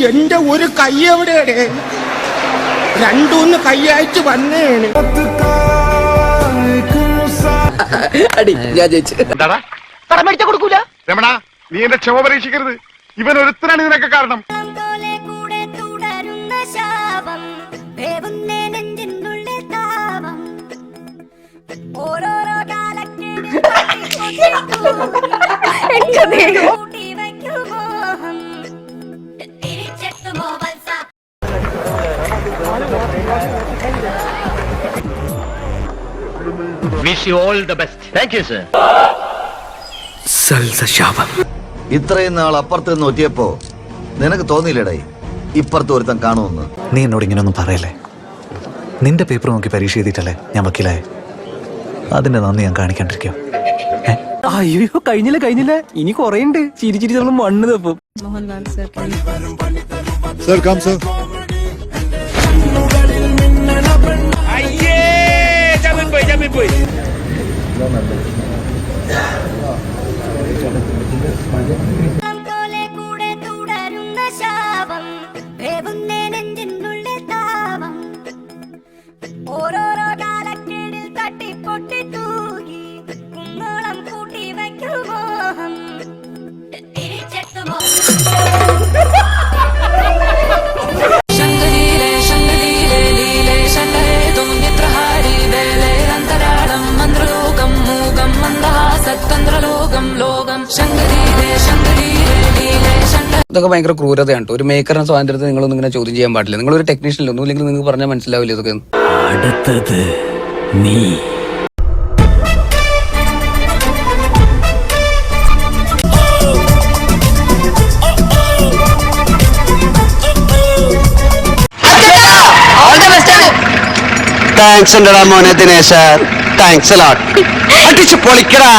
എന്റെ ഒരു കൈ എവിടെയാണ്? രണ്ടൂന്ന് കൈയായിട്ട് വന്നേണ്. കൊടുക്കൂല രമണ, നീ എന്റെ ക്ഷമ പരീക്ഷിക്കരുത്. ഇവൻ ഒരുത്തനാണ് ഇതിനൊക്കെ കാരണം. Wish you all the best. Thank you, sir. ഇത്രയും നാൾ അപ്പുറത്ത് നോറ്റിയപ്പോ നിനക്ക് തോന്നിയില്ലടേ ഇപ്പുറത്ത് ഒരുത്തൻ കാണുമെന്ന്? നീ എന്നോട് ഇങ്ങനെയൊന്നും പറയല്ലേ. നിന്റെ പേപ്പർ നോക്കി പരീക്ഷ എഴുതിയിട്ടല്ലേ ഞാൻ വക്കീലായ. അതിന്റെ നന്ദി ഞാൻ കാണിക്കാണ്ടിരിക്കും. അയ്യോ, കഴിഞ്ഞില്ല, ഇനി കൊറേ ഉണ്ട്. ചിരിച്ചിരി നമ്മൾ മണ്ണ് തപ്പും. ഓരോരോ കാലക്കേടിൽ തട്ടിപ്പൊട്ടി തൂകി കുന്നോളം കൂട്ടി വയ്ക്കുമോ തിരിച്ചെത്തുമോ? ഇതൊക്കെ ഭയങ്കര ക്രൂരതയാണ്. ഒരു മേക്കറിന്റെ സ്വാതന്ത്ര്യത്തെ നിങ്ങളൊന്നും ഇങ്ങനെ ചോദ്യം ചെയ്യാൻ പാടില്ല. നിങ്ങളൊരു ടെക്നീഷ്യൻ ഒന്നും ഇല്ലെങ്കിൽ നിങ്ങൾക്ക് പറഞ്ഞാൽ മനസ്സിലാവില്ല ഇതൊക്കെ. അടുത്തത് നീ. താങ്ക്സ് ഉണ്ടടാ മോനെ ദിനേശ. Thanks a lot. അടിച്ചു പൊളിക്കടാ.